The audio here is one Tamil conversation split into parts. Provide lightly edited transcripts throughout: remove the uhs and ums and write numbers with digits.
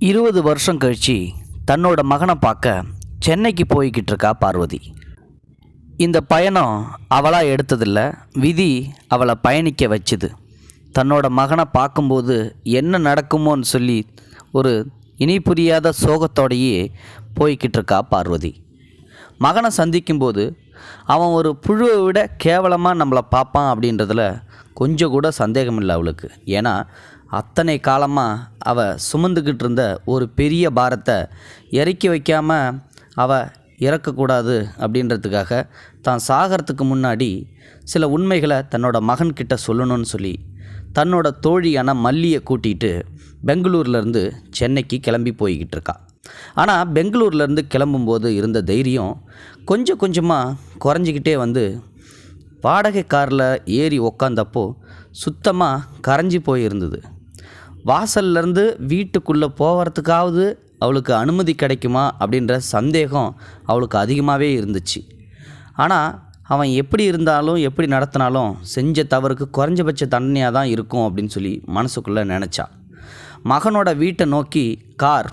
20 வருஷம் கழிச்சு தன்னோட மகனை பார்க்க சென்னைக்கு போய்கிட்டு இருக்கா பார்வதி. இந்த பயணம் அவளாக எடுத்ததில்ல, விதி அவளை பயணிக்க வச்சுது. தன்னோட மகனை பார்க்கும்போது என்ன நடக்குமோன்னு சொல்லி ஒரு இனி புரியாத சோகத்தோடையே போய்கிட்டு இருக்கா பார்வதி. மகனை சந்திக்கும்போது அவன் ஒரு புழுவை விட கேவலமாக நம்மளை பார்ப்பான் அப்படின்றதுல கொஞ்சம் கூட சந்தேகம் இல்லை அவளுக்கு. ஏன்னா அத்தனை காலமாக அவள் சுமந்துக்கிட்டு இருந்த ஒரு பெரிய பாரத்தை இறக்கி வைக்காமல் அவள் இறக்கக்கூடாது அப்படின்றதுக்காக தான் சாகிறதுக்கு முன்னாடி சில உண்மைகளை தன்னோட மகன்கிட்ட சொல்லணும்னு சொல்லி தன்னோட தோழியான மல்லியை கூட்டிகிட்டு பெங்களூர்லேருந்து சென்னைக்கு கிளம்பி போய்கிட்டு இருக்கா. ஆனால் பெங்களூர்லேருந்து கிளம்பும்போது இருந்த தைரியம் கொஞ்சம் கொஞ்சமாக குறைஞ்சிக்கிட்டே வந்து வாடகை காரில் ஏறி உக்காந்தப்போ சுத்தமாக கரைஞ்சி போயிருந்தது. வாசல்லேருந்து வீட்டுக்குள்ளே போகிறதுக்காவது அவளுக்கு அனுமதி கிடைக்குமா அப்படின்ற சந்தேகம் அவளுக்கு அதிகமாகவே இருந்துச்சு. ஆனால் அவன் எப்படி இருந்தாலும் எப்படி நடத்தினாலும் செஞ்ச தவறுக்கு குறைஞ்சபட்ச தண்டனையாக தான் இருக்கும் அப்படின்னு சொல்லி மனசுக்குள்ளே நினச்சா. மகனோட வீட்டை நோக்கி கார்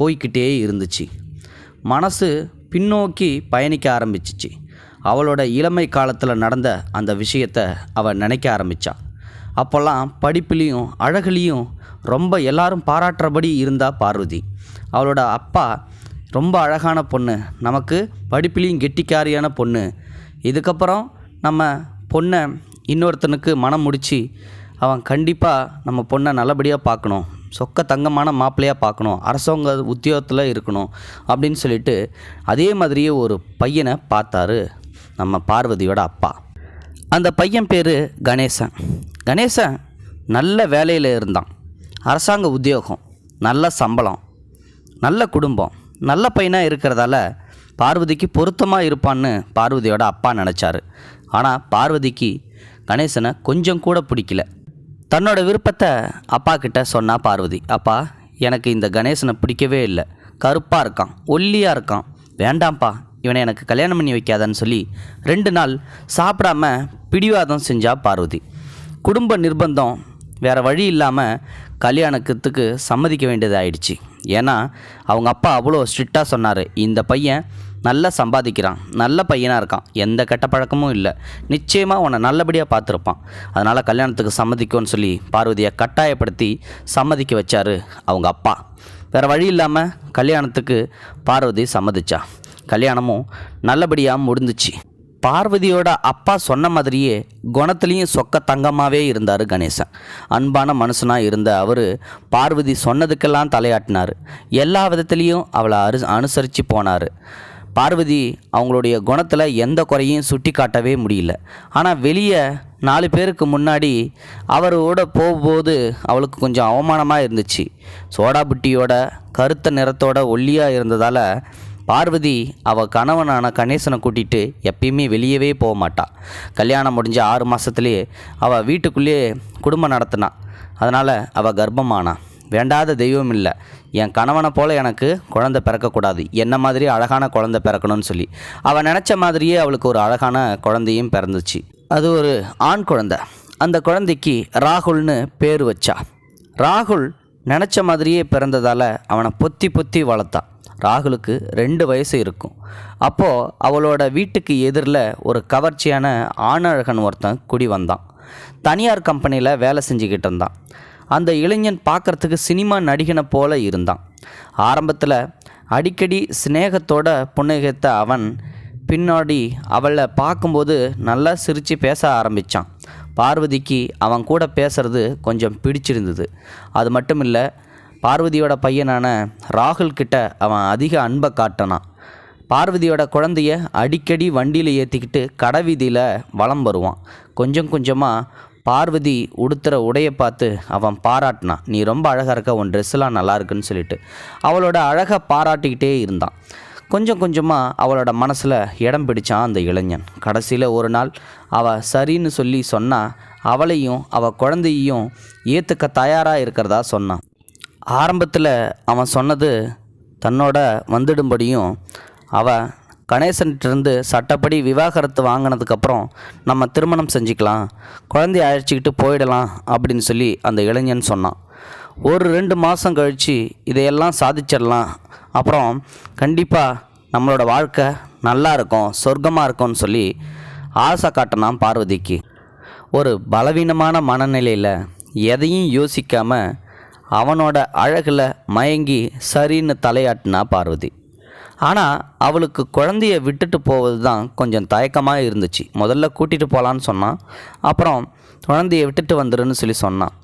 போய்கிட்டே இருந்துச்சு. மனசு பின்னோக்கி பயணிக்க ஆரம்பிச்சிச்சு. அவளோட இளமை காலத்தில் நடந்த அந்த விஷயத்தை அவள் நினைக்க ஆரம்பித்தா. அப்போல்லாம் படிப்புலேயும் அழகுலேயும் ரொம்ப எல்லாரும் பாராட்டுறபடி இருந்தா பார்வதி. அவளோட அப்பா ரொம்ப அழகான பொண்ணு, நமக்கு படிப்புலேயும் கெட்டிக்காரியான பொண்ணு, இதுக்கப்புறம் நம்ம பொண்ணை இன்னொருத்தனுக்கு மனம் முடித்து அவன் கண்டிப்பாக நம்ம பொண்ணை நல்லபடியாக பார்க்கணும், சொக்க தங்கமான மாப்பிள்ளையாக பார்க்கணும், அரசாங்க உத்தியோகத்தில் இருக்கணும் அப்படின்னு சொல்லிட்டு அதே மாதிரியே ஒரு பையனை பார்த்தாரு நம்ம பார்வதியோட அப்பா. அந்த பையன் பேர் கணேசன். கணேசன் நல்ல வேலையில் இருந்தான், அரசாங்க உத்தியோகம், நல்ல சம்பளம், நல்ல குடும்பம், நல்ல பையனாக இருக்கிறதால பார்வதிக்கு பொருத்தமாக இருப்பான்னு பார்வதியோட அப்பா நினச்சாரு. ஆனால் பார்வதிக்கு கணேசனை கொஞ்சம் கூட பிடிக்கல. தன்னோட விருப்பத்தை அப்பா கிட்ட சொன்னா பார்வதி. அப்பா, எனக்கு இந்த கணேசனை பிடிக்கவே இல்லை, கருப்பாக இருக்கான், ஒல்லியாக இருக்கான், வேண்டாம்ப்பா, இவனை எனக்கு கல்யாணம் பண்ணி வைக்காதான்னு சொல்லி 2 நாள் சாப்பிடாம பிடிவாதம் செஞ்சா பார்வதி. குடும்ப நிர்பந்தம், வேறு வழி இல்லாமல் கல்யாணத்துக்கு சம்மதிக்க வேண்டியது ஆயிடுச்சு. ஏன்னா அவங்க அப்பா அவ்வளோ ஸ்ட்ரிக்டாக சொன்னார், இந்த பையன் நல்லா சம்பாதிக்கிறான், நல்ல பையனாக இருக்கான், எந்த கெட்ட பழக்கமும் இல்லை, நிச்சயமாக உன்னை நல்லபடியாக பார்த்துருப்பான், அதனால் கல்யாணத்துக்கு சம்மதிக்கும்னு சொல்லி பார்வதியை கட்டாயப்படுத்தி சம்மதிக்க வச்சார் அவங்க அப்பா. வேறு வழி இல்லாமல் கல்யாணத்துக்கு பார்வதி சம்மதிச்சா. கல்யாணமும் நல்லபடியாக முடிஞ்சிச்சு. பார்வதியோட அப்பா சொன்ன மாதிரியே குணத்துலேயும் சொக்க தங்கமாகவே இருந்தார் கணேசன். அன்பான மனுஷனாக இருந்த அவர் பார்வதி சொன்னதுக்கெல்லாம் தலையாட்டினார். எல்லா விதத்துலேயும் அவளை அனுசரித்து போனார். பார்வதி அவங்களுடைய குணத்தில் எந்த குறையும் சுட்டி காட்டவே முடியல. ஆனால் வெளியே 4 பேருக்கு முன்னாடி அவரோட போகும்போது அவளுக்கு கொஞ்சம் அவமானமாக இருந்துச்சு. சோடா புட்டியோட கருத்த நிறத்தோட ஒல்லியாக இருந்ததால் பார்வதி அவள் கணவனான கணேசனை கூட்டிகிட்டு எப்பயுமே வெளியவே போக மாட்டாள். கல்யாணம் முடிஞ்ச 6 மாதத்துலேயே அவள் வீட்டுக்குள்ளேயே குடும்பம் நடத்தினான். அதனால் அவள் கர்ப்பமானா. வேண்டாத தெய்வம் இல்லை, என் கணவனை போல் எனக்கு குழந்தை பிறக்கக்கூடாது, என்ன மாதிரி அழகான குழந்தை பிறக்கணும்னு சொல்லி அவள் நினச்ச மாதிரியே அவளுக்கு ஒரு அழகான குழந்தையும் பிறந்துச்சு. அது ஒரு ஆண் குழந்தை. அந்த குழந்தைக்கு ராகுல்னு பேர் வச்சா. ராகுல் நினச்ச மாதிரியே பிறந்ததால் அவனை பொத்தி பொத்தி வளர்த்தான். ராகுலுக்கு 2 வயசு இருக்கும். அப்போது அவளோட வீட்டுக்கு எதிரில் ஒரு கவர்ச்சியான ஆணழகன் ஒருத்தன் குடி வந்தான். தனியார் கம்பெனியில் வேலை செஞ்சுக்கிட்டு இருந்தான். அந்த இளைஞன் பார்க்குறதுக்கு சினிமா நடிகனை போல இருந்தான். ஆரம்பத்தில் அடிக்கடி சிநேகத்தோட புன்னகைத்த அவன் பின்னாடி அவளை பார்க்கும்போது நல்லா சிரித்து பேச ஆரம்பித்தான். பார்வதிக்கு அவன் கூட பேசுகிறது கொஞ்சம் பிடிச்சிருந்தது. அது மட்டும் இல்லை, பார்வதியோட பையனான ராகுல் கிட்ட அவன் அதிக அன்பை காட்டினான். பார்வதியோட குழந்தைய அடிக்கடி வண்டியில் ஏற்றிக்கிட்டு கடைவீதியில் வலம் வருவான். கொஞ்சம் கொஞ்சமாக பார்வதி உடுத்துகிற உடையை பார்த்து அவன் பாராட்டினான். நீ ரொம்ப அழகாக இருக்க, உன் ட்ரெஸ்ஸெலாம் நல்லா இருக்குன்னு சொல்லிட்டு அவளோட அழகை பாராட்டிக்கிட்டே இருந்தான். கொஞ்சம் கொஞ்சமாக அவளோட மனசில் இடம் பிடிச்சான் அந்த இளைஞன். கடைசியில் ஒரு நாள் அவள் சரின்னு சொல்லி சொன்னால் அவளையும் அவள் குழந்தையையும் ஏற்றுக்க தயாராக இருக்கிறதா சொன்னான். ஆரம்பத்தில் அவன் சொன்னது தன்னோட வந்துடும்படியும் அவள் கணேசன்கிட்டருந்து சட்டப்படி விவாகரத்து வாங்கினதுக்கப்புறம் நம்ம திருமணம் செஞ்சுக்கலாம், குழந்தைய அழைச்சிக்கிட்டு போயிடலாம் அப்படின்னு சொல்லி அந்த இளைஞன் சொன்னான். ஒரு 2 மாதம் கழித்து இதையெல்லாம் சாதிச்சிடலாம், அப்புறம் கண்டிப்பாக நம்மளோட வாழ்க்கை நல்லா இருக்கும், சொர்க்கமாக இருக்கும்னு சொல்லி ஆசை காட்டினான் பார்வதிக்கு. ஒரு பலவீனமான மனநிலையில் எதையும் யோசிக்காமல் அவனோட அழகில் மயங்கி சரின்னு தலையாட்டினா பார்வதி. ஆனால் அவளுக்கு குழந்தைய விட்டுட்டு போவது தான் கொஞ்சம் தயக்கமாக இருந்துச்சு. முதல்ல கூட்டிகிட்டு போகலான்னு சொன்னான், அப்புறம் குழந்தைய விட்டுட்டு வந்துடுன்னு சொல்லி சொன்னான்.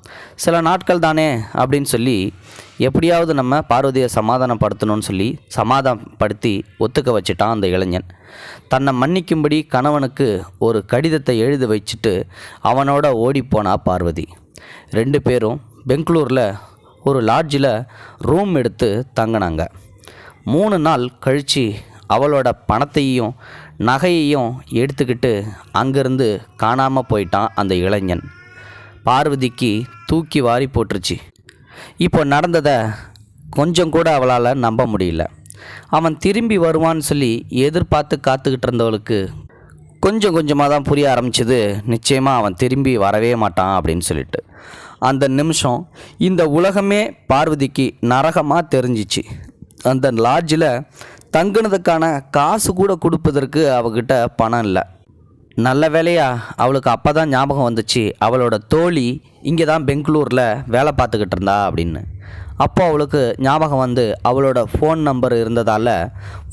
சில நாட்கள் தானே அப்படின்னு சொல்லி எப்படியாவது நம்ம பார்வதியை சமாதானப்படுத்தணும்னு சொல்லி சமாதானப்படுத்தி ஒத்துக்க வச்சுட்டான் அந்த இளைஞன். தன்னை மன்னிக்கும்படி கணவனுக்கு ஒரு கடிதத்தை எழுதி வச்சுட்டு அவனோட ஓடிப்போனா பார்வதி. 2 பேரும் பெங்களூரில் ஒரு லாட்ஜில் ரூம் எடுத்து தங்கினாங்க. 3 நாள் கழித்து அவளோட பணத்தையும் நகையையும் எடுத்துக்கிட்டு அங்கேருந்து காணாமல் போயிட்டான் அந்த இளைஞன். பார்வதிக்கு தூக்கி வாரி போட்டுருச்சு. இப்போ நடந்ததை கொஞ்சம் கூட அவளால் நம்ப முடியல. அவன் திரும்பி வருவான்னு சொல்லி எதிர்பார்த்து காத்துக்கிட்டு இருந்தவளுக்கு கொஞ்சம் கொஞ்சமாக தான் புரிய ஆரம்பிச்சது, நிச்சயமாக அவன் திரும்பி வரவே மாட்டான் அப்படின்னு சொல்லிட்டு. அந்த நிமிஷம் இந்த உலகமே பார்வதிக்கு நரகமாக தெரிஞ்சிச்சு. அந்த லாட்ஜில் தங்குனதுக்கான காசு கூட கொடுப்பதற்கு அவகிட்ட பணம் இல்லை. நல்ல வேலையாக அவளுக்கு அப்போ தான் ஞாபகம் வந்துச்சு, அவளோட தோழி இங்கே தான் பெங்களூரில் வேலை பார்த்துக்கிட்டு இருந்தா அப்படின்னு. அப்போ அவளுக்கு ஞாபகம் வந்து அவளோட ஃபோன் நம்பர் இருந்ததால்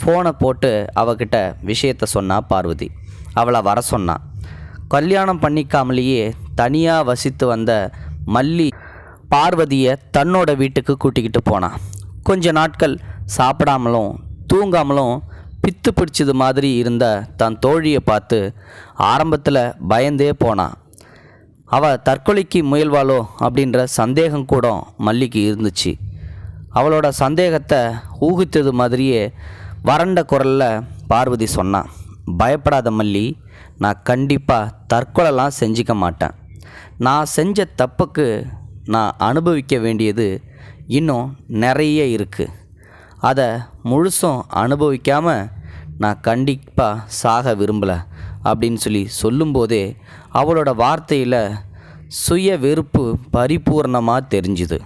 ஃபோனை போட்டு அவகிட்ட விஷயத்தை சொன்னா பார்வதி. அவளை வர சொன்னான். கல்யாணம் பண்ணிக்காமலேயே தனியாக வசித்து வந்த மல்லி பார்வதியை தன்னோட வீட்டுக்கு கூட்டிக்கிட்டு போனான். கொஞ்ச நாட்கள் சாப்பிடாமலும் தூங்காமலும் பித்து பிடிச்சது மாதிரி இருந்த தன் தோழியை பார்த்து ஆரம்பத்தில் பயந்தே போனான். அவள் தற்கொலைக்கு முயல்வாளோ அப்படின்ற சந்தேகம் கூட மல்லிக்கு இருந்துச்சு. அவளோட சந்தேகத்தை ஊகித்தது மாதிரியே வறண்ட குரலில் பார்வதி சொன்னான், பயப்படாத மல்லி, நான் கண்டிப்பாக தற்கொலைலாம் செஞ்சிக்க மாட்டேன். நான் செஞ்ச தப்புக்கு நான் அனுபவிக்க வேண்டியது இன்னும் நிறைய இருக்குது. அதை முழுசும் அனுபவிக்காமல் நான் கண்டிப்பாக சாக விரும்பலை அப்படின்னு சொல்லி சொல்லும்போதே அவளோட வார்த்தையில் சுய வெறுப்பு பரிபூர்ணமாக தெரிஞ்சுது.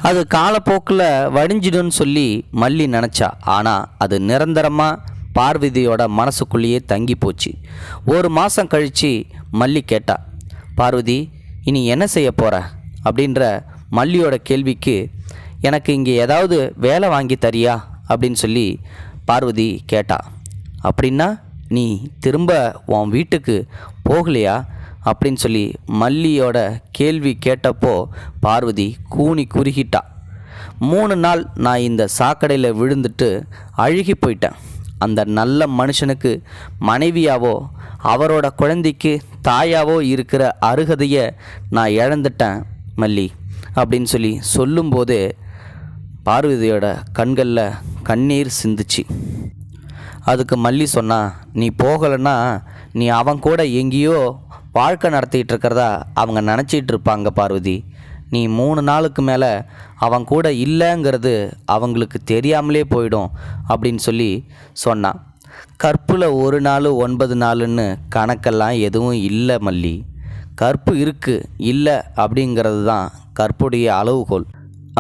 அது காலப்போக்கில் வடிஞ்சிடுன்னு சொல்லி மல்லி நினச்சா. ஆனால் அது நிரந்தரமாக பார்வதியோட மனசுக்குள்ளேயே தங்கி போச்சு. 1 மாதம் கழித்து மல்லி கேட்டா, பார்வதி இனி என்ன செய்ய போகிற அப்படின்ற மல்லியோட கேள்விக்கு, எனக்கு இங்கே ஏதாவது வேலை வாங்கி தரியா அப்படின்னு சொல்லி பார்வதி கேட்டா. அப்படின்னா நீ திரும்ப உன் வீட்டுக்கு போகலையா அப்படின்னு சொல்லி மல்லியோட கேள்வி கேட்டப்போ பார்வதி கூனி குறுகிட்டா. 3 நாள் நான் இந்த சாக்கடையில் விழுந்துட்டு அழுகி போயிட்டேன். அந்த நல்ல மனுஷனுக்கு மனைவியாவோ அவரோட குழந்தைக்கு தாயாவோ இருக்கிற அருகதையை நான் இழந்துட்டேன் மல்லி அப்படின்னு சொல்லி சொல்லும்போதே பார்வதியோட கண்களில் கண்ணீர் சிந்துச்சு. அதுக்கு மல்லி சொன்னா, நீ போகலைன்னா நீ அவன் கூட எங்கேயோ வாழ்க்கை நடத்திட்டு இருக்கிறதா அவங்க நினச்சிட்டு இருப்பாங்க பார்வதி. நீ 3 நாளுக்கு மேலே அவன் கூட இல்லைங்கிறது அவங்களுக்கு தெரியாமலே போயிடும் அப்படின்னு சொல்லி சொன்னான். கற்பில் 1 நாள் 9 நாளுன்னு கணக்கெல்லாம் எதுவும் இல்லை மல்லி. கற்பு இருக்குது இல்லை அப்படிங்கிறது தான் கற்புடைய அளவுகோல்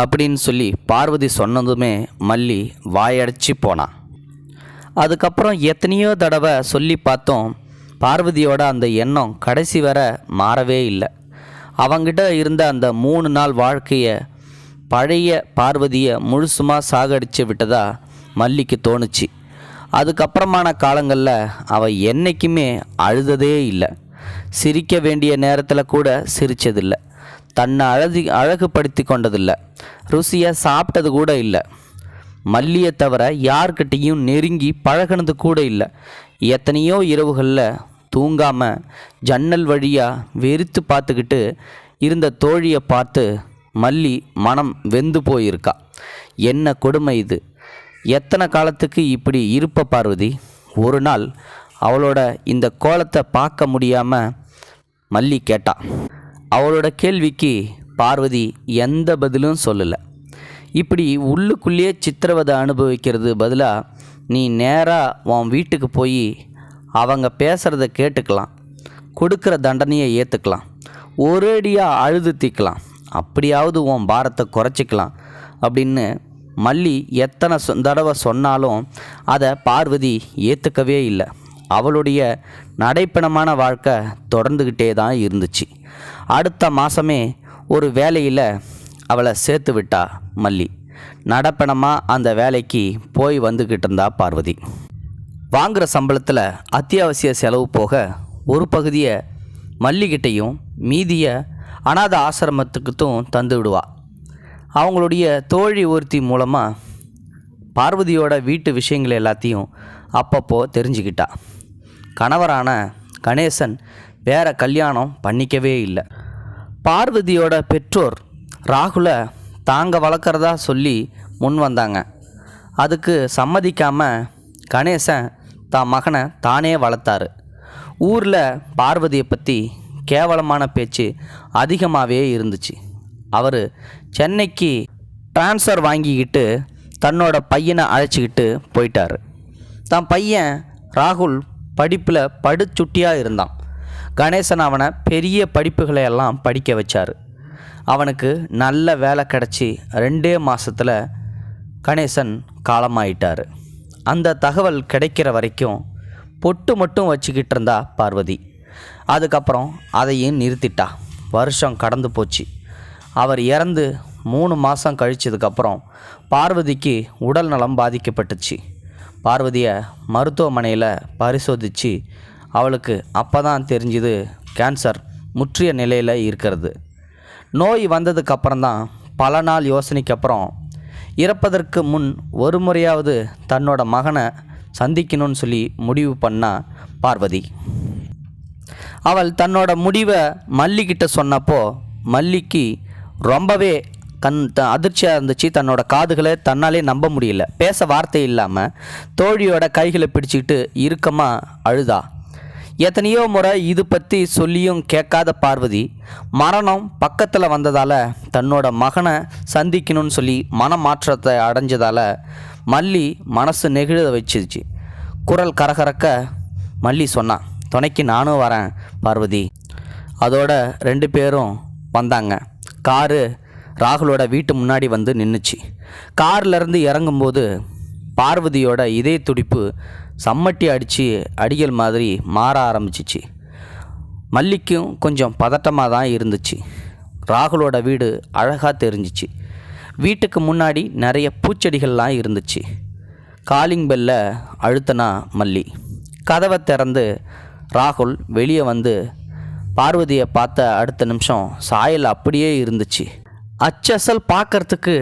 அப்படின்னு சொல்லி பார்வதி சொன்னதுமே மல்லி வாயடைச்சி போனான். அதுக்கப்புறம் எத்தனையோ தடவை சொல்லி பார்த்தோம், பார்வதியோட அந்த எண்ணம் கடைசி வர மாறவே இல்லை. அவங்கிட்ட இருந்த அந்த 3 நாள் வாழ்க்கையை பழைய பார்வதியை முழுசுமாக சாகடிச்சு விட்டதா மல்லிக்கு தோணுச்சு. அதுக்கப்புறமான காலங்களில் அவள் என்றைக்குமே அழுததே இல்லை. சிரிக்க வேண்டிய நேரத்தில் கூட சிரித்ததில்லை. தன்னை அழகுபடுத்தி கொண்டதில்லை. ருசியாக சாப்பிட்டது கூட இல்லை. மல்லியை தவிர யார்கிட்டையும் நெருங்கி பழகினது கூட இல்லை. எத்தனையோ இரவுகளில் தூங்காமல் ஜன்னல் வழியாக வெறித்து பார்த்துக்கிட்டு இருந்த தோழியை பார்த்து மல்லி மனம் வெந்து போயிருக்கா. என்ன கொடுமை இது! எத்தனை காலத்துக்கு இப்படி இருப்ப பார்வதி? ஒரு நாள் அவளோட இந்த கோலத்தை பார்க்க முடியாமல் மல்லி கேட்டா. அவளோட கேள்விக்கு பார்வதி எந்த பதிலும் சொல்லலை. இப்படி உள்ளுக்குள்ளேயே சித்திரவதை அனுபவிக்கிறது பதிலாக நீ நேராக உன் வீட்டுக்கு போய் அவங்க பேசுகிறத கேட்டுக்கலாம், கொடுக்குற தண்டனையை ஏற்றுக்கலாம், ஒரேடியாக அழுது தீக்கலாம் அப்படியாவது உன் பாரத்தை குறைச்சிக்கலாம் அப்படின்னு மல்லி எத்தனை தடவை சொன்னாலும் அதை பார்வதி ஏற்றுக்கவே இல்லை. அவளுடைய நடைப்பணமான வாழ்க்கை தொடர்ந்துக்கிட்டே தான் இருந்துச்சு. அடுத்த மாதமே ஒரு வேலையில் அவளை சேர்த்து விட்டா மல்லி. நடப்பணமாக அந்த வேலைக்கு போய் வந்துக்கிட்டு இருந்தா பார்வதி. வாங்குகிற சம்பளத்தில் அத்தியாவசிய செலவு போக ஒரு பகுதியை மல்லிகிட்டையும் மீதியை அநாத ஆசிரமத்துக்குத்தும் தந்து விடுவா. அவங்களுடைய தோழி ஒருத்தி மூலமாக பார்வதியோட வீட்டு விஷயங்கள் எல்லாத்தையும் அப்பப்போ தெரிஞ்சுக்கிட்டா. கணவரான கணேசன் வேற கல்யாணம் பண்ணிக்கவே இல்லை. பார்வதியோட பெற்றோர் ராகுலை தாங்க வளர்க்குறதா சொல்லி முன் வந்தாங்க. அதுக்கு சம்மதிக்காமல் கணேசன் தான் மகனை தானே வளர்த்தாரு. ஊரில் பார்வதியை பற்றி கேவலமான பேச்சு அதிகமாகவே இருந்துச்சு. அவர் சென்னைக்கு ட்ரான்ஸ்ஃபர் வாங்கிக்கிட்டு தன்னோட பையனை அழைச்சிக்கிட்டு போயிட்டார். தான் பையன் ராகுல் படிப்பில் படுச்சுட்டியாக இருந்தான். கணேசன் அவனை பெரிய படிப்புகளை எல்லாம் படிக்க வச்சார். அவனுக்கு நல்ல வேலை கிடச்சி 2 மாதத்தில் கணேசன் காலமாயிட்டார். அந்த தகவல் கிடைக்கிற வரைக்கும் பொட்டு மட்டும் வச்சுக்கிட்டு இருந்தா பார்வதி. அதுக்கப்புறம் அதையும் நிறுத்திட்டா. வருஷம் கடந்து போச்சு. அவர் இறந்து 3 மாதம் கழிச்சதுக்கப்புறம் பார்வதிக்கு உடல் நலம் பாதிக்கப்பட்டுச்சு. பார்வதியை மருத்துவமனையில் பரிசோதித்து அவளுக்கு அப்போ தான் தெரிஞ்சுது கேன்சர் முற்றிய நிலையில் இருக்கிறது. நோய் வந்ததுக்கப்புறம்தான் பல நாள் யோசனைக்கு அப்புறம் இறப்பதற்கு முன் ஒரு முறையாவது தன்னோட மகனை சந்திக்கணும்னு சொல்லி முடிவு பண்ணா பார்வதி. அவள் தன்னோட முடிவை மல்லிக்கிட்ட சொன்னப்போ மல்லிக்கு ரொம்பவே அதிர்ச்சியாக இருந்துச்சு. தன்னோட காதுகளை தன்னாலே நம்ப முடியல. பேச வார்த்தை இல்லாமல் தோழியோட கைகளை பிடிச்சிக்கிட்டு இறுக்கமாக அழுதா. எத்தனையோ முறை இது பற்றி சொல்லியும் கேட்காத பார்வதி மரணம் பக்கத்தில் வந்ததால் தன்னோட மகனை சந்திக்கணும்னு சொல்லி மனமாற்றத்தை அடைஞ்சதால் மல்லி மனசு நெகிழ வச்சிருச்சு. குரல் கரகரக்க மல்லி சொன்னான், துணைக்கு நானும் வரேன் பார்வதி. அதோட 2 பேரும் வந்தாங்க. காரு ராகுலோட வீட்டு முன்னாடி வந்து நின்றுச்சு. கார்லேருந்து இறங்கும்போது பார்வதியோட இதய துடிப்பு சம்மட்டி அடித்து அடிகள் மாதிரி மாற ஆரம்பிச்சிச்சு. மல்லிக்கும் கொஞ்சம் பதட்டமாக தான் இருந்துச்சு. ராகுலோட வீடு அழகாக தெரிஞ்சிச்சு. வீட்டுக்கு முன்னாடி நிறைய பூச்செடிகள்லாம் இருந்துச்சு. காலிங் பெல்ல அழுத்தனா மல்லி. கதவை திறந்து ராகுல் வெளியே வந்து பார்வதியை பார்த்த அடுத்த நிமிஷம் சாயல் அப்படியே இருந்துச்சு. அச்சசல் பார்க்கறதுக்கு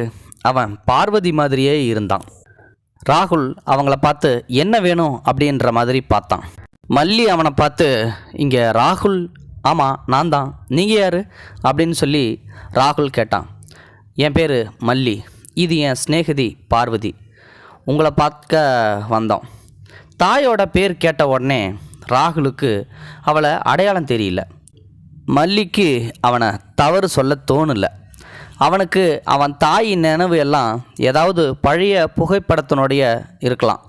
அவன் பார்வதி மாதிரியே இருந்தான். ராகுல் அவங்கள பார்த்து என்ன வேணும் அப்படின்ற மாதிரி பார்த்தான். மல்லி அவனை பார்த்து, இங்கே ராகுல், ஆமாம் நான் தான், நீங்கள் யார் அப்படின்னு சொல்லி ராகுல் கேட்டான். என் பேர் மல்லி, இது என் ஸ்நேகிதி பார்வதி, உங்களை பார்க்க வந்தோம். தாயோட பேர் கேட்ட உடனே ராகுலுக்கு அவளை அடையாளம் தெரியல. மல்லிக்கு அவனை தவறு சொல்ல தோணலை. அவனுக்கு அவன் தாய் நினைவு எல்லாம் ஏதாவது பழைய புகைப்படத்தினுடைய இருக்கலாம்.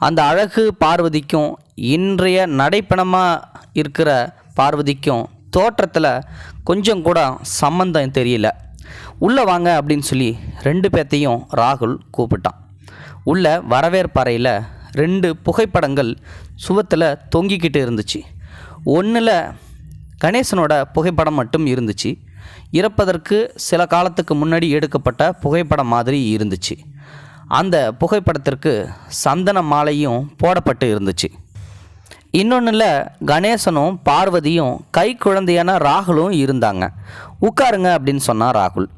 அந்த அழகு பார்வதிக்கும் இன்றைய நடைப்பணமாக இருக்கிற பார்வதிக்கும் தோற்றத்தில் கொஞ்சம் கூட சம்பந்தம் தெரியல. உள்ளே வாங்க அப்படின்னு சொல்லி 2 பேர்த்தையும் ராகுல் கூப்பிட்டான். உள்ள வரவேற்பறையில் 2 புகைப்படங்கள் சுவத்தில் தொங்கிக்கிட்டு இருந்துச்சு. ஒன்றில் கணேசனோட புகைப்படம் மட்டும் இருந்துச்சு. இறப்பதற்கு சில காலத்துக்கு முன்னாடி எடுக்கப்பட்ட புகைப்படம் மாதிரி இருந்துச்சு. அந்த புகைப்படத்திற்கு சந்தன மாலையும் போடப்பட்டு இருந்துச்சு. இன்னொன்றில் கணேசனும் பார்வதியும் கை குழந்தையான ராகுலும் இருந்தாங்க. உட்காருங்க அப்படின்னு சொன்னான் ராகுல்.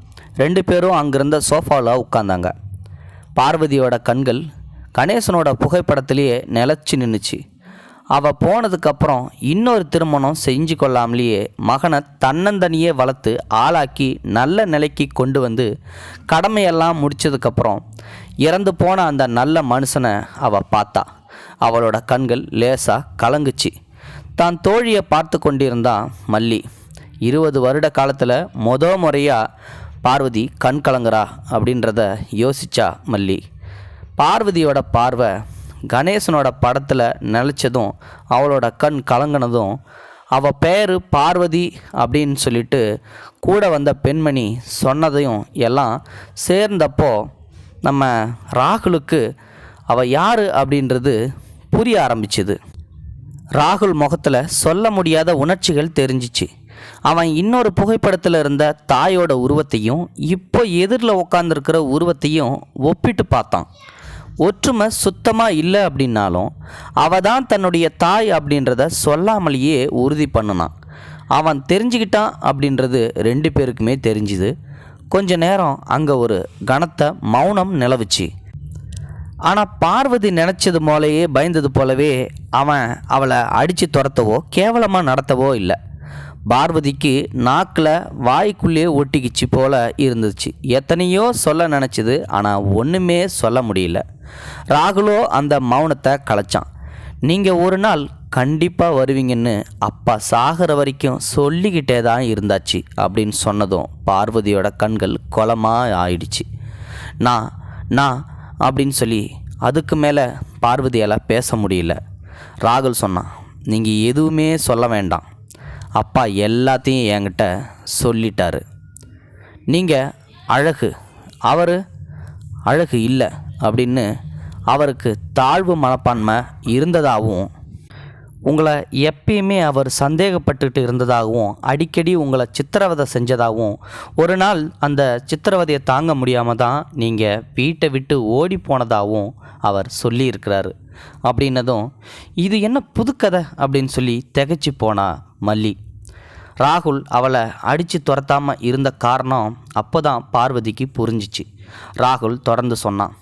2 பேரும் அங்கிருந்த சோஃபாவில் உட்கார்ந்தாங்க. பார்வதியோட கண்கள் கணேசனோட புகைப்படத்திலேயே நிலச்சி நின்றுச்சு. அவள் போனதுக்கப்புறம் இன்னொரு திருமணம் செஞ்சு கொள்ளாமலேயே மகனை தன்னந்தனியே வளர்த்து ஆளாக்கி நல்ல நிலைக்கு கொண்டு வந்து கடமையெல்லாம் முடித்ததுக்கப்புறம் இறந்து போன அந்த நல்ல மனுஷனை அவள் பார்த்தா. அவளோட கண்கள் லேசாக கலங்குச்சு. தான் தோழியை பார்த்து கொண்டிருந்தான் மல்லி. 20 வருட காலத்தில் முறையாக பார்வதி கண் கலங்குறா அப்படின்றத யோசிச்சா மல்லி. பார்வதியோட பார்வை கணேசனோட படத்தில் நிலச்சதும் அவளோட கண் கலங்கினதும் அவள் பேர் பார்வதி அப்படின்னு சொல்லிட்டு கூட வந்த பெண்மணி சொன்னதையும் எல்லாம் சேர்ந்தப்போ நம்ம ராகுலுக்கு அவள் யார் அப்படின்றது புரிய ஆரம்பிச்சுது. ராகுல் முகத்தில் சொல்ல முடியாத உணர்ச்சிகள் தெரிஞ்சிச்சு. அவன் இன்னொரு புகைப்படத்தில் இருந்த தாயோட உருவத்தையும் இப்போ எதிரில் உட்காந்துருக்கிற உருவத்தையும் ஒப்பிட்டு பார்த்தான். ஒற்றுமை சுத்தமாக இல்லை அப்படின்னாலும் அவள் தான் தன்னுடைய தாய் அப்படின்றத சொல்லாமலேயே உறுதி பண்ணினான். அவன் தெரிஞ்சுக்கிட்டான் அப்படின்றது 2 பேருக்குமே தெரிஞ்சுது. கொஞ்ச நேரம் அங்கே ஒரு கனத்த மௌனம் நிலவுச்சு. ஆனால் பார்வதி நினச்சது போலவே பயந்தது போலவே அவன் அவளை அடித்து துரத்தவோ கேவலமாக நடத்தவோ இல்லை. பார்வதிக்கு நாக்கில் வாய்க்குள்ளே ஒட்டிக்கிச்சு போல இருந்துச்சு. எத்தனையோ சொல்ல நினச்சிது, ஆனால் ஒன்றுமே சொல்ல முடியல. ராகுலோ அந்த மௌனத்தை கலைச்சான். நீங்கள் ஒரு நாள் கண்டிப்பாக வருவீங்கன்னு அப்பா சாகிற வரைக்கும் சொல்லிக்கிட்டே தான் இருந்தாச்சு அப்படின்னு சொன்னதும் பார்வதியோட கண்கள் குளமாக ஆயிடுச்சு. நான் அப்படின்னு சொல்லி அதுக்கு மேலே பார்வதியால் பேச முடியல. ராகுல் சொன்னான், நீங்கள் எதுவுமே சொல்ல வேண்டாம், அப்பா எல்லாத்தையும் என்கிட்ட சொல்லிட்டாரு. நீங்கள் அழகு, அவர் அழகு இல்லை அப்படின்னு அவருக்கு தாழ்வு மனப்பான்மை இருந்ததாகவும், உங்களை எப்பயுமே அவர் சந்தேகப்பட்டுட்டு இருந்ததாகவும், அடிக்கடி உங்களை சித்திரவதை செஞ்சதாகவும், ஒரு நாள் அந்த சித்திரவதையை தாங்க முடியாமல் தான் நீங்கள் வீட்டை விட்டு ஓடி போனதாகவும் அவர் சொல்லியிருக்கிறாரு அப்படின்னதும், இது என்ன புதுக்கதை அப்படின்னு சொல்லி திகைச்சு போனா மல்லி. ராகுல் அவளை அடித்து துரத்தாமல் இருந்த காரணம் அப்போ தான் பார்வதிக்கு புரிஞ்சிச்சு. ராகுல் தொடர்ந்து சொன்னான்,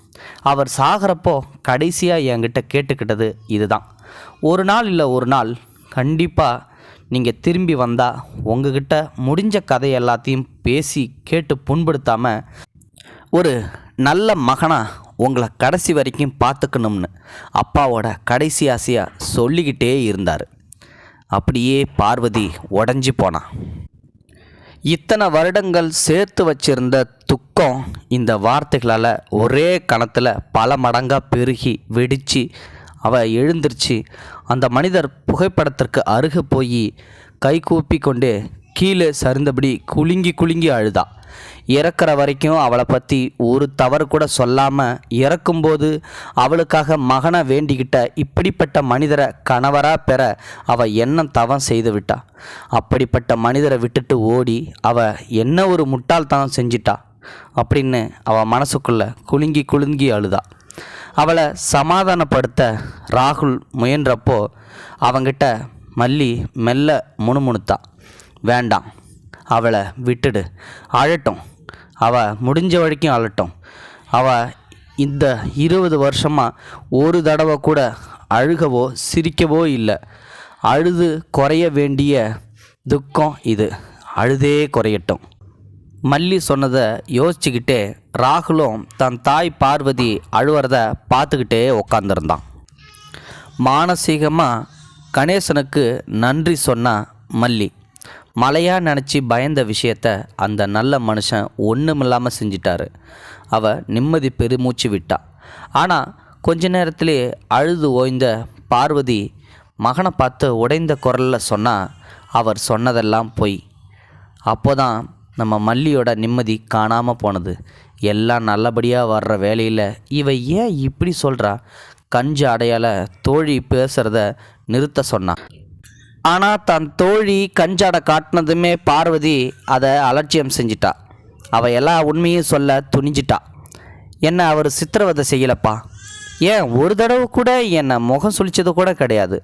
அவர் சாகிறப்போ கடைசியாக என்கிட்ட கேட்டுக்கிட்டது இதுதான், ஒரு நாள் இல்லை ஒரு நாள் கண்டிப்பாக நீங்கள் திரும்பி வந்தால் உங்ககிட்ட முடிஞ்ச கதை எல்லாத்தையும் பேசி கேட்டு புண்படுத்தாமல் ஒரு நல்ல மகனாக உங்களை கடைசி வரைக்கும் பார்த்துக்கணும்னு அப்பாவோட கடைசி ஆசையாக சொல்லிக்கிட்டே இருந்தார். அப்படியே பார்வதி உடஞ்சி போனான். இத்தனை வருடங்கள் சேர்த்து வச்சிருந்த துக்கம் இந்த வார்த்தைகளால் ஒரே கணத்தில் பல மடங்காக பெருகி வெடித்து அவள் எழுந்திருச்சு. அந்த மனிதர் புகைப்படத்திற்கு அருகே போய் கை கூப்பி கொண்டு கீழே சரிந்தபடி குலுங்கி அழுதா. இறக்குற வரைக்கும் அவளை பற்றி ஒரு தவறு கூட சொல்லாமல் இறக்கும்போது அவளுக்காக மகனை வேண்டிக்கிட்ட இப்படிப்பட்ட மனிதரை கணவராக பெற அவள் என்ன தவம் செய்து விட்டா. அப்படிப்பட்ட மனிதரை விட்டுட்டு ஓடி அவள் என்ன ஒரு முட்டாள்தனம் செஞ்சிட்டா அப்படின்னு அவள் மனசுக்குள்ளே குலுங்கி அழுதா. அவளை சமாதானப்படுத்த ராகுல் முயன்றப்போ அவங்கிட்ட மல்லி மெல்ல முணுமுணுத்தா. வேண்டாம், அவளை விட்டுடு, அழட்டும், அவள் முடிஞ்ச வரைக்கும் அழட்டும். அவள் இந்த 20 வருஷமாக ஒரு தடவை கூட அழுகவோ சிரிக்கவோ இல்லை. அழுது குறைய வேண்டிய துக்கம் இது, அழுதே குறையட்டும். மல்லி சொன்னதை யோசிச்சுக்கிட்டே ராகுலும் தன் தாய் பார்வதி அழுவுறத பார்த்துக்கிட்டே உக்காந்துருந்தான். மானசீகமாக கணேசனுக்கு நன்றி சொன்னா மல்லி. மலையாக நினச்சி பயந்த விஷயத்த அந்த நல்ல மனுஷன் ஒன்றுமில்லாமல் செஞ்சிட்டாரு. அவள் நிம்மதி பெருமூச்சு விட்டா. ஆனால் கொஞ்ச நேரத்திலே அழுது ஓய்ந்த பார்வதி மகனை பார்த்து உடைந்த குரலில் சொன்னால் அவர் சொன்னதெல்லாம் பொய். அப்போதான் நம்ம மல்லியோட நிம்மதி காணாமல் போனது. எல்லாம் நல்லபடியாக வர்ற வேலையில் இவ ஏன் இப்படி சொல்கிறா? கஞ்ச அடையாள தோழி பேசுகிறத நிறுத்த சொன்னான். ஆனால் தன் தோழி கஞ்சாடை காட்டினதுமே பார்வதி அதை அலட்சியம் செஞ்சிட்டா. அவள் எல்லா உண்மையும் சொல்ல துணிஞ்சிட்டா. என்னை அவர் சித்திரவதை செய்யலப்பா, ஏன் ஒரு தடவை கூட என்னை முகம் சுழிச்சது கூட கிடையாது.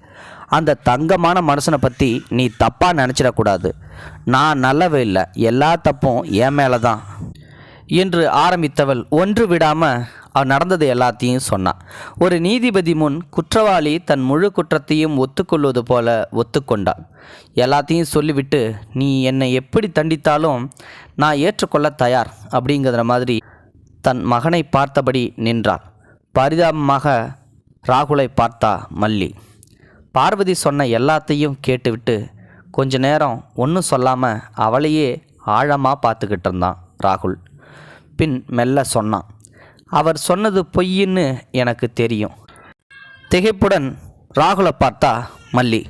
அந்த தங்கமான மனுஷனை பற்றி நீ தப்பாக நினச்சிடக்கூடாது. நான் நல்லவே இல்லை, எல்லா தப்பும் என் மேலே தான் என்று ஆரம்பித்தவள் ஒன்று விடாமல் அவள் நடந்தது எல்லாத்தையும் சொன்னான். ஒரு நீதிபதி முன் குற்றவாளி தன் முழு குற்றத்தையும் ஒத்துக்கொள்வது போல ஒத்துக்கொண்டாள். எல்லாத்தையும் சொல்லிவிட்டு, நீ என்னை எப்படி தண்டித்தாலும் நான் ஏற்றுக்கொள்ள தயார் அப்படிங்கிற மாதிரி தன் மகனை பார்த்தபடி நின்றாள். பரிதாபமாக ராகுலை பார்த்தா மல்லி. பார்வதி சொன்ன எல்லாத்தையும் கேட்டுவிட்டு கொஞ்ச நேரம் ஒன்றும் சொல்லாமல் அவளையே ஆழமாக பார்த்துக்கிட்டு இருந்தான் ராகுல். பின் மெல்ல சொன்னான், அவர் சொன்னது பொய்ன்னு எனக்கு தெரியும். திகைப்புடன் ராகுலை பார்த்தா மல்லி.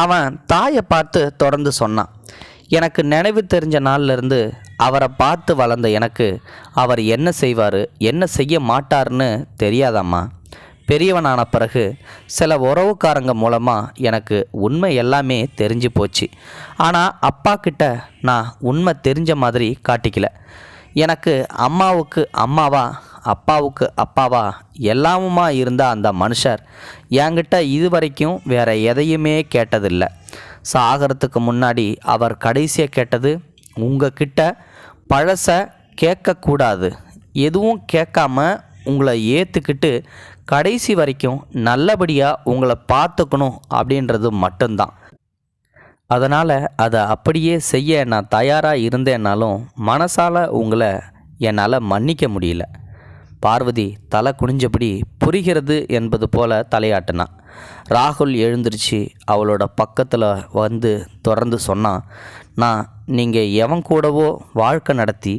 அவன் தாயை பார்த்து தொடர்ந்து சொன்னான். எனக்கு நினைவு தெரிஞ்ச நாள்லேருந்து அவரை பார்த்து வளர்ந்த எனக்கு அவர் என்ன செய்வார் என்ன செய்ய மாட்டார்னு தெரியாதாம்மா. பெரியவனான பிறகு சில உறவுக்காரங்க மூலமாக எனக்கு உண்மை எல்லாமே தெரிஞ்சு போச்சு. ஆனால் அப்பா கிட்ட நான் உண்மை தெரிஞ்ச மாதிரி காட்டிக்கல. எனக்கு அம்மாவுக்கு அம்மாவா அப்பாவுக்கு அப்பாவா எல்லாமுமா இருந்த அந்த மனுஷர் என்கிட்ட இதுவரைக்கும் வேறு எதையுமே கேட்டதில்லை. சாகிறதுக்கு முன்னாடி அவர் கடைசியாக கேட்டது, உங்ககிட்ட பழச கேட்கக்கூடாது, எதுவும் கேட்காம உங்களை ஏற்றுக்கிட்டு கடைசி வரைக்கும் நல்லபடியாக உங்களை பார்த்துக்கணும் அப்படின்றது மட்டும்தான். அதனால் அதை அப்படியே செய்ய நான் தயாராக இருந்தேன்னாலும் மனசால் உங்களை என்னால் மன்னிக்க முடியல. பார்வதி தலை குனிஞ்சபடி புரிகிறது என்பது போல தலையாட்டினான். ராகுல் எழுந்திருச்சு அவளோட பக்கத்தில் வந்து தொடர்ந்து சொன்னான். நீங்கள் எவன் கூடவோ வாழ்க்கை நடத்தி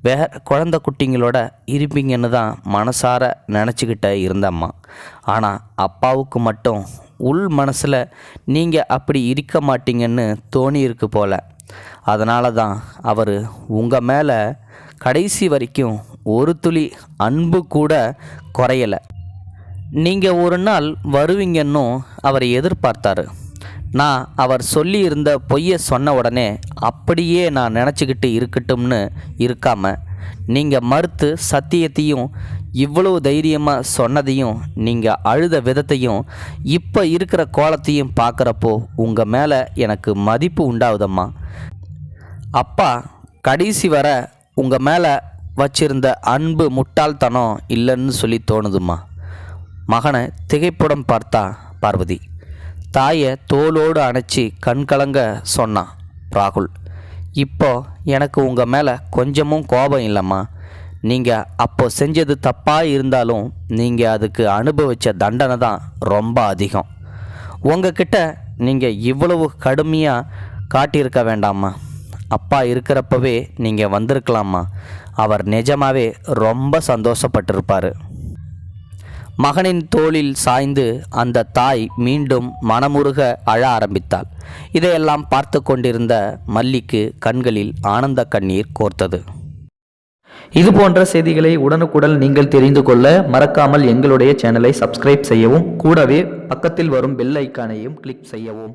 வேற குழந்தை குட்டிங்களோட இருப்பீங்கன்னு தான் மனசார நினச்சிக்கிட்ட இருந்தம்மா. ஆனால் அப்பாவுக்கு மட்டும் உள் மனசில் நீங்கள் அப்படி இருக்க மாட்டீங்கன்னு தோணியிருக்கு போல. அதனால தான் அவர் உங்கள் மேலே கடைசி வரைக்கும் ஒரு துளி அன்பு கூட குறையலை. நீங்கள் ஒரு நாள் வருவீங்கன்னும் அவரை எதிர்பார்த்தாரு. நான் அவர் சொல்லியிருந்த பொய்யை சொன்ன உடனே அப்படியே நான் நினச்சிக்கிட்டு இருக்கட்டும்னு இருக்காமல் நீங்கள் மறுத்து சத்தியத்தையும் இவ்வளவு தைரியமாக சொன்னதையும் நீங்கள் அழுத விதத்தையும் இப்போ இருக்கிற கோலத்தையும் பார்க்குறப்போ உங்கள் மேலே எனக்கு மதிப்பு உண்டாகுதம்மா. அப்பா கடைசி வர உங்கள் மேலே வச்சிருந்த அன்பு முட்டாள்தனம் இல்லைன்னு சொல்லி தோணுதும்மா. மகனை திகைப்புடன் பார்த்தா பார்வதி. தாயை தோளோடு அணைச்சி கண்கலங்க சொன்னான் ராகுல். இப்போ எனக்கு உங்கள் மேலே கொஞ்சமும் கோபம் இல்லைம்மா. நீங்கள் அப்போ செஞ்சது தப்பாக இருந்தாலும் நீங்கள் அதுக்கு அனுபவித்த தண்டனை தான் ரொம்ப அதிகம். உங்ககிட்ட நீங்கள் இவ்வளவு கடுமையாக காட்டியிருக்க வேண்டாம்மா. அப்பா இருக்கிறப்பவே நீங்கள் வந்திருக்கலாமா. அவர் நிஜமாவே ரொம்ப சந்தோஷப்பட்டிருப்பார். மகனின் தோளில் சாய்ந்து அந்த தாய் மீண்டும் மனமுருக அழ ஆரம்பித்தாள். இதையெல்லாம் பார்த்து கொண்டிருந்த மல்லிக்கு கண்களில் ஆனந்த கண்ணீர் கோர்த்தது. இது போன்ற செய்திகளை உடனுக்குடன் நீங்கள் தெரிந்து கொள்ள மறக்காமல் எங்களுடைய சேனலை சப்ஸ்கிரைப் செய்யவும், கூடவே பக்கத்தில் வரும் பெல் ஐக்கானையும் கிளிக் செய்யவும்.